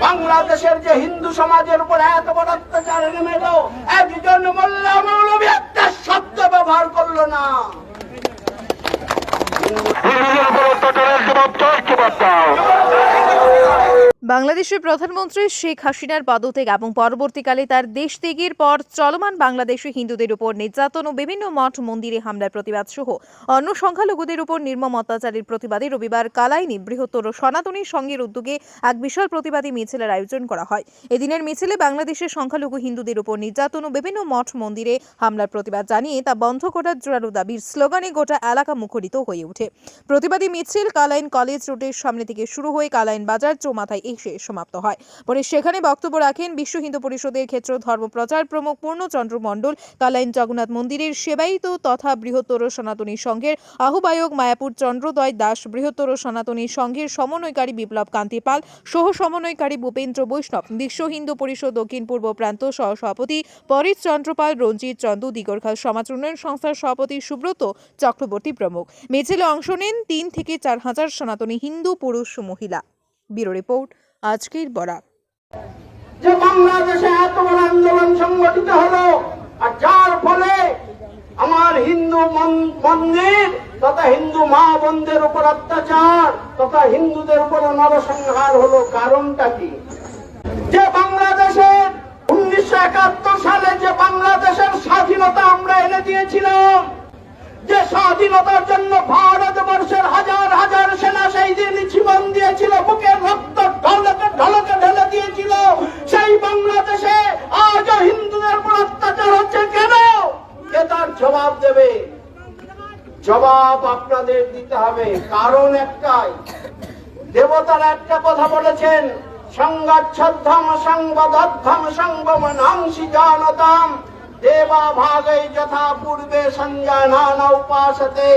বাংলাদেশের যে হিন্দু সমাজের উপর এত বড় অত্যাচার নেমে এলো, একজন মোল্লা মৌলভী একটা শব্দ ব্যবহার করলো না। বাংলাদেশের প্রধানমন্ত্রী শেখ হাসিনার পদত্যাগ এবং পরবর্তীকালে তার দেশ ত্যাগের পর চলমান বাংলাদেশে হিন্দুদের উপর নির্যাতন ও বিভিন্ন মঠ মন্দিরে হামলার প্রতিবাদ সহ অন্য সংখ্যালঘুদের উপর নির্মম অত্যাচারের প্রতিবাদে রবিবার কালাইনে বৃহত্তর সনাতনী সংঘের উদ্যোগে এক বিশাল প্রতিবাদী মিছিলের আয়োজন করা হয়। এদিনের মিছিলে বাংলাদেশের সংখ্যালঘু হিন্দুদের উপর নির্যাতন ও বিভিন্ন মঠ মন্দিরে হামলার প্রতিবাদ জানিয়ে তা বন্ধ করার জোরালো দাবির স্লোগানে গোটা এলাকা মুখরিত হয়ে ওঠে। প্রতিবাদী মিছিল কালাইন কলেজ রোডের সামনে থেকে শুরু হয়ে কালাইন বাজার চৌমাথায় এসে সমাপ্ত হয়। পরে সেখানে বক্তব্য রাখেন বিশ্ব হিন্দু পরিষদের ক্ষেত্র ধর্ম প্রচার প্রমুখ পূর্ণচন্দ্র মণ্ডল, কালাইন জগন্নাথ মন্দিরের সেবায়িত তথা বৃহত্তর সনাতনী সংঘের আহ্বায়ক মায়াপুর চন্দ্রদয় দাস, বৃহত্তর সনাতনী সংঘের সমন্বয়কারী বিপ্লব কান্তি পাল, সহ সমন্বয়কারী ভূপেন্দ্র বৈষ্ণব, বিশ্ব হিন্দু পরিষদ দক্ষিণ পূর্ব প্রান্ত সহ সভাপতি পরিত চন্দ্রপাল, রঞ্জিত চন্দু, দিগরখাল সমাজ উন্নয়ন সংস্থার সভাপতি সুব্রত চক্রবর্তী প্রমুখ। মিছিলে অংশ নেন ৩ থেকে ৪ হাজার সনাতনী হিন্দু পুরুষ মহিলা। ব্যুরো রিপোর্ট, আজকের বরাক। যে বাংলাদেশে এত বড় আন্দোলন সংগঠিত হলো, আর যার ফলে আমার হিন্দু মন্দির তথা হিন্দু মা বোনদের উপর অত্যাচার তথা হিন্দুদের উপর নরসংহার হলো, কারণটা কি? যে বাংলাদেশের 1971 সালে যে বাংলাদেশের স্বাধীনতা আমরা এনে দিয়েছিলাম, যে স্বাধীনতার জন্য ভারতবর্ষের হাজার হাজার সেনা সেই দিন জীবন দিয়েছিল, বুকের রক্ত ঢলকে ঢলকে ঢেলে দিয়েছিল, সেই বাংলাদেশে আজও হিন্দুদের উপর অত্যাচার হচ্ছে কেন? কে তার জবাব দেবে? জবাব আপনাদের দিতে হবে। কারণ একটাই, দেবতারা একটা কথা বলেছেন, সংগচ্ছদ্ধম সংবদদ্ধম সংবমনাংসি জানতাম দেবা ভাগৈ যথা পূর্বে সঞ্জানানা উপাসতে।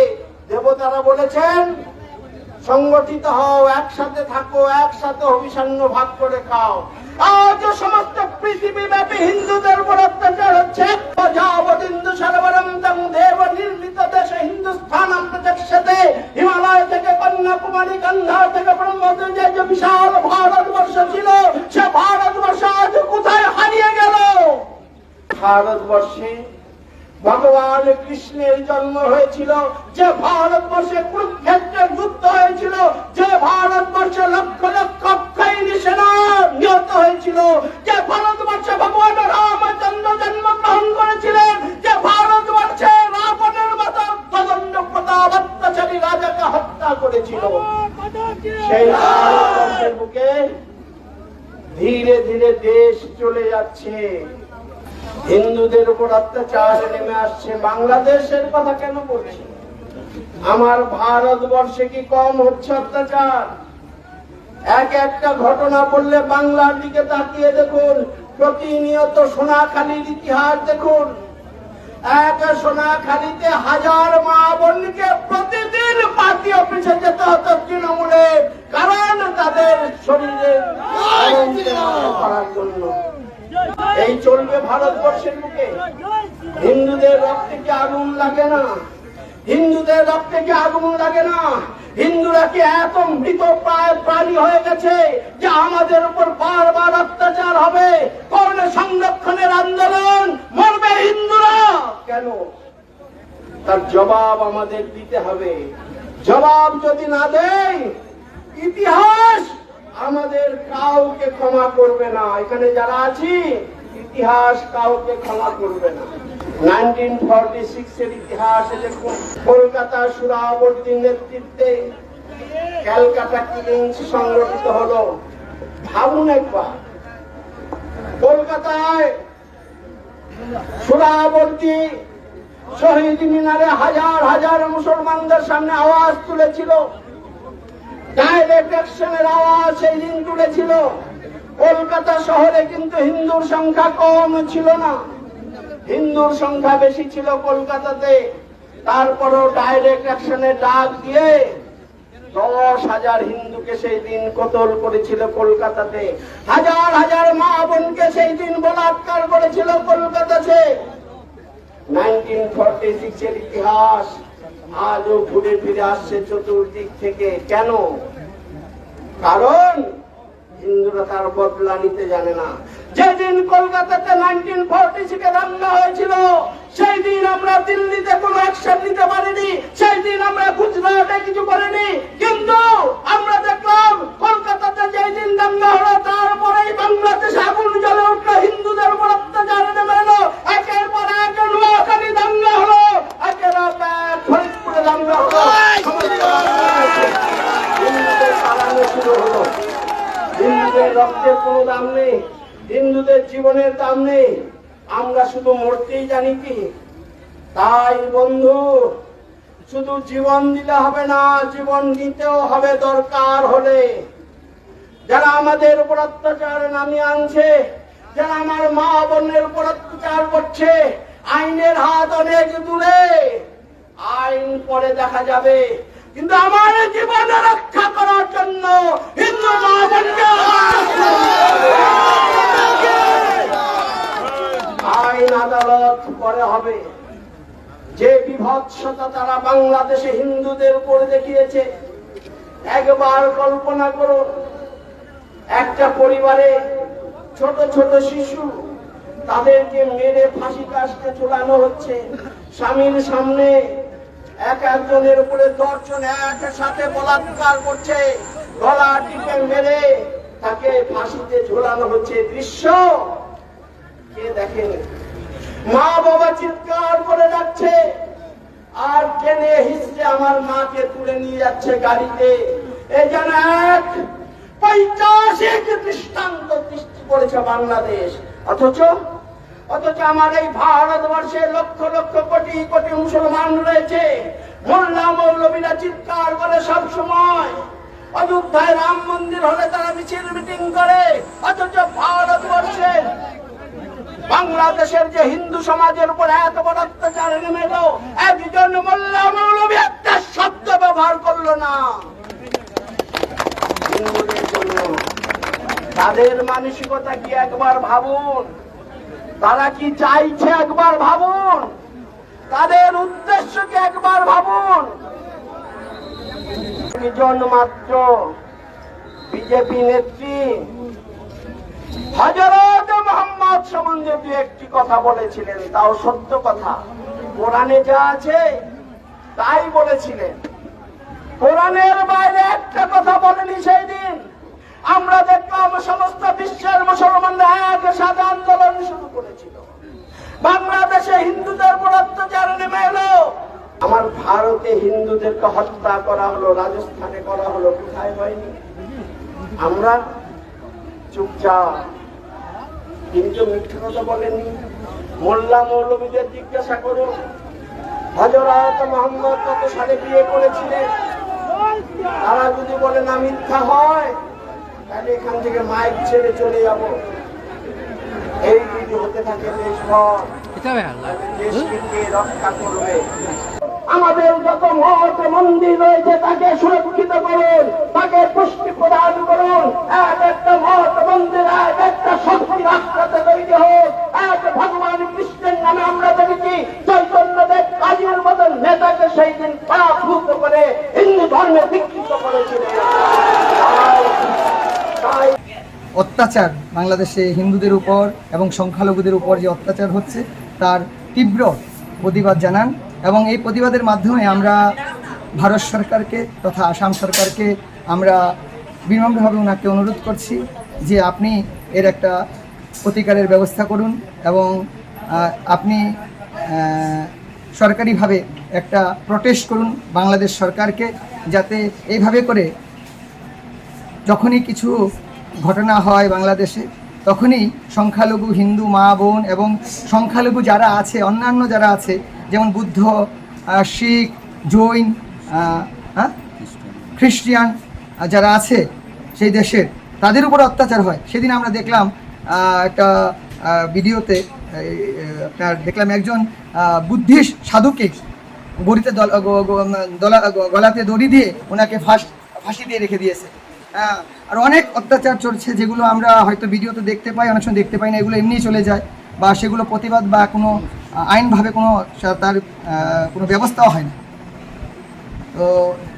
দেবতারা বলেছেন সংগঠিত হও, একসাথে থাকো, একসাথে অভিসন্ন ভাগ করে খাও। আজ সমস্ত পৃথিবীব্যাপী হিন্দুদের উপর অত্যাচার হচ্ছে। যাবতীন্দু সর্বরন্তং দেব নির্মিত দেশে হিন্দুস্থানম প্রচক্ষতে। হিমালয় থেকে কন্যাকুমারী, গান্ধার থেকে ব্রহ্মপুত্র যে বিশাল ভারতবর্ষ ছিল, সে ভারতবর্ষ আজ কোথায় হারিয়ে গেল? ভারতবর্ষে ভগবান কৃষ্ণের জন্ম হয়েছিল, যে ভারতবর্ষে কুরুক্ষেত্রের যুদ্ধ হয়েছিল, যে ভারতবর্ষে লক্ষ লক্ষ সৈনিক সেনা নিহত হয়েছিল, যে ভারতবর্ষে ভগবান রামচন্দ্র জন্মগ্রহণ করেছিলেন, যে ভারতবর্ষে রাবণের মতো প্রচন্ড প্রতাপ অত্যাচারী রাজাকে হত্যা করেছিল, সেই ভারতবর্ষের বুকে ধীরে ধীরে দেশ চলে যাচ্ছে, হিন্দুদের উপর অত্যাচার নেমে আসছে। বাংলাদেশের কথা কেন বলছি? আমার ভারতবর্ষে কি কম হচ্ছে অত্যাচার? এক একটা ঘটনা বললে বাংলার দিকে তাকিয়ে দেখুন, প্রতিনিয়ত সোনাখালীর ইতিহাস দেখুন। এক সোনাখালীতে হাজার মা বোনকে প্রতিদিন পার্টি অফিসে যেতে হতো তৃণমূলে, কারণ তাদের শরীরে করার জন্য। এই চলবে ভারতবর্ষের বুকে? হিন্দুদের রক্তে কি আগুন লাগে না? হিন্দুদের রক্তে কি আগুন লাগে না? হিন্দুরা কি এত মৃত প্রায় প্রাণী হয়ে গেছে যে আমাদের উপর বারবার অত্যাচার হবে? কোন সংরক্ষণের আন্দোলন? মরবে হিন্দুরা কেন? তার জবাব আমাদের দিতে হবে। জবাব যদি না দেয়, ইতিহাস আমাদের কাউকে ক্ষমা করবে না। এখানে যারা আছি, ইতিহাস কাউকে ক্ষমা করবে না। 1946 এর ইতিহাসে দেখুন, কলকাতা সুরাবর্তীর নেতৃত্বে ক্যালকাটা কিলিংস সংগঠিত হলো। ভাবুন একবার, কলকাতায় সুরাবর্তী শহীদ মিনারে হাজার হাজার মুসলমানদের সামনে আওয়াজ তুলেছিল, ডাইরেক্ট অ্যাকশনের আওয়াজ সেই দিন তুলেছিল। কলকাতা শহরে কিন্তু হিন্দুর সংখ্যা কম ছিল না, হিন্দুর সংখ্যা বেশি ছিল কলকাতাতে। তারপরও ডাইরেক্ট অ্যাকশনের ডাক দিয়ে 10,000 হিন্দুকে সেই দিন কতল করেছিল কলকাতাতে। হাজার হাজার মা বোনকে সেই দিন বলাৎকার করেছিল কলকাতাতে। 1946 এর ইতিহাস আজও ঘুরে ফিরে আসছে চতুর্দিক থেকে। কেন? কারণ হিন্দুরা স্বাধীনতার বদলা নিতে জানে না। যেদিন কলকাতাতে 1946 দাঙ্গা হয়েছিল, সেই দিন আমরা দিল্লিতে কোনো অ্যাকশন নিতে পারিনি, সেই দিন আমরা গুজরাটে কিছু করিনি। কিন্তু আমরা দেখলাম কলকাতাতে যেই দিন দাঙ্গা হলো, তারপরেই বাংলাদেশে আগুন জ্বলে উঠলো, হিন্দুদের উপর অত্যাচার নেমে এলো। একের পর এক নোয়াখালী দাঙ্গা হলো, একের পর এক ফরিদপুরে দাঙ্গা হলো। হিন্দুদের পালানো শুরু হলো। হিন্দুদের রক্তের কোনো দাম নেই, হিন্দুদের জীবনের দাম নেই। আমরা শুধু মরতেই জানি কি? তাই বন্ধু, শুধু জীবন দিলে হবে না, জীবন দিতেও হবে দরকার হলে। যারা আমাদের উপর অত্যাচার নামিয়ে আনছে, যারা আমার মা বোনের উপর অত্যাচার করছে, আইনের হাত অনেক দূরে, আইন পরে দেখা যাবে। কিন্তু আমার জীবন রক্ষা করার জন্য হিন্দু মা বোনকে আইন আদালত পরে হবে। যে বিভৎসতা তারা বাংলাদেশে হিন্দুদের উপর দেখিয়েছে, একবার কল্পনা করুন, একটা পরিবারে ছোট ছোট শিশু, তাদেরকে মেরে ফাঁসি কাস্টে ঝুলানো হচ্ছে। স্বামীর সামনে একজনের উপরে 10 জন একসাথে বলাৎকার করছে, গলা টিপে মেরে তাকে ফাঁসিতে ঝুলানো হচ্ছে। দৃশ্য কে দেখেন? মা বাবা চিৎকার করে যাচ্ছে, আর টেনে হিসড়ে আমার মাকে তুলে নিয়ে যাচ্ছে গাড়িতে। এই যেন এক পৈশাচিক দৃষ্টান্ত সৃষ্টি করেছে বাংলাদেশ। অথচ আমার এই ভারতবর্ষে লক্ষ লক্ষ কোটি কোটি মুসলমান রয়েছে। মোল্লা মৌলবীরা চিৎকার করে সব সময়, অযোধ্যায় রাম মন্দির হলে তারা মিছিল মিটিং করে। অথচ ভারতবর্ষে বাংলাদেশের যে হিন্দু সমাজের উপর এত বড় অত্যাচার নেমে এলো, একজন মোল্লা মৌলবী একটা শব্দ ব্যবহার করলো না হিন্দুদের জন্য। তাদের মানসিকতা কি একবার ভাবুন, তারা কি চাইছে একবার ভাবুন, তাদের উদ্দেশ্য কি একবার ভাবুন। একজন মাত্র বিজেপি নেত্রী হযরত মুহাম্মদ সম্বন্ধে দু একটি কথা বলেছিলেন, তাও সত্য কথা। কোরআনে যা আছে তাই বলেছিলেন, কোরআনের বাইরে একটা কথা বলেনি। সেই দিন আমরা দেখলাম সমস্ত বিশ্বের মুসলমানরা একসাথে আন্দোলন শুরু করেছিল। বাংলাদেশে হিন্দুদের উপর অত্যাচার নেমে এলো। আমার ভারতে হিন্দুদেরকে হত্যা করা হলো, রাজস্থানে করা হলো, কোথায় হয়নি? আমরা চুপচাপ। কিন্তু মিথ্যা কথা বলেনি। মোল্লা মৌলবীদের জিজ্ঞাসা করুন, হযরত মুহাম্মদ কত সালে বিয়ে করেছিলেন? তারা যদি বলে না মিথ্যা হয়, তাহলে এখান থেকে মাইক ছেড়ে চলে যাব। এই যদি হতে থাকে দেশভর, দেশকে কে রক্ষা করবে? আমাদের যত মঠ মন্দির রয়েছে তাকে সুরক্ষিত করুন, তাকে পুষ্টি প্রদান করুন। এক একটা মঠ মন্দির এক একটা শক্তি রাষ্ট্রতে তৈরি হোক। এক ভগবান কৃষ্ণের নামে আমরা দেখেছি চৈতন্যদেব কাজীর মতন নেতাকে সেই দিন পরাভূত করে হিন্দু ধর্মে বিকৃত করেছিলেন। অত্যাচার বাংলাদেশে হিন্দুদের উপর এবং সংখ্যালঘুদের উপর যে অত্যাচার হচ্ছে তার তীব্র প্রতিবাদ জানান, এবং এই প্রতিবাদের মাধ্যমে আমরা ভারত সরকারকে তথা আসাম সরকারকে আমরা বিনম্রভাবে ওনাকে অনুরোধ করছি যে আপনি এর একটা প্রতিকারের ব্যবস্থা করুন, এবং আপনি সরকারিভাবে একটা প্রটেস্ট করুন বাংলাদেশ সরকারকে, যাতে এইভাবে করে যখনই কিছু ঘটনা হয় বাংলাদেশে তখনই সংখ্যালঘু হিন্দু মা বোন এবং সংখ্যালঘু যারা আছে, অন্যান্য যারা আছে, যেমন বুদ্ধ, শিখ, জৈন, খ্রিস্টান যারা আছে সেই দেশের, তাদের উপর অত্যাচার হয়। সেদিন আমরা দেখলাম একটা ভিডিওতে আপনার দেখলাম একজন বুদ্ধিস্ট সাধুকে গলাতে দড়ি দিয়ে ওনাকে ফাঁসি দিয়ে রেখে দিয়েছে। আর অনেক অত্যাচার চলছে, যেগুলো আমরা হয়তো ভিডিওতে দেখতে পাই, অনেক সময় দেখতে পাই না, এগুলো এমনি চলে যায়, বা সেগুলো প্রতিবাদ বা কোনো আইনভাবে কোনো তার কোনো ব্যবস্থাও হয় না। তো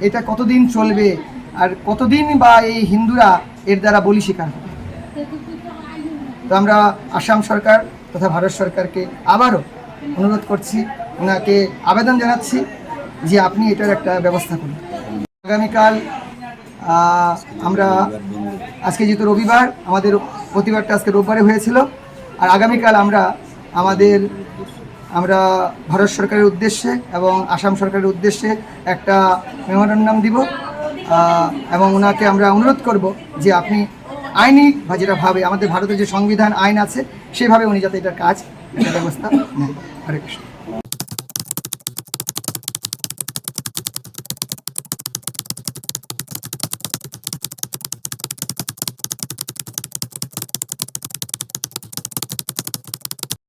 এটা কতদিন চলবে, আর কতদিন বা এই হিন্দুরা এর দ্বারা বলি শিকার হবে? তো আমরা আসাম সরকার তথা ভারত সরকারকে আবারও অনুরোধ করছি, ওনাকে আবেদন জানাচ্ছি যে আপনি এটার একটা ব্যবস্থা করুন। আগামীকাল আমরা আজকে যেহেতু রবিবার, আমাদের প্রতিবাদটা আজকে রোববারে হয়েছিল, আর আগামীকাল আমরা ভারত সরকারের উদ্দেশ্যে এবং আসাম সরকারের উদ্দেশ্যে একটা মেমোরেন্ডাম দিব এবং ওনাকে আমরা অনুরোধ করব যে আপনি আইনি বা যেটাভাবে আমাদের ভারতের যে সংবিধান আইন আছে সেভাবে উনি যাতে এটার কাজ, এটা ব্যবস্থা নেন। হরে কৃষ্ণ।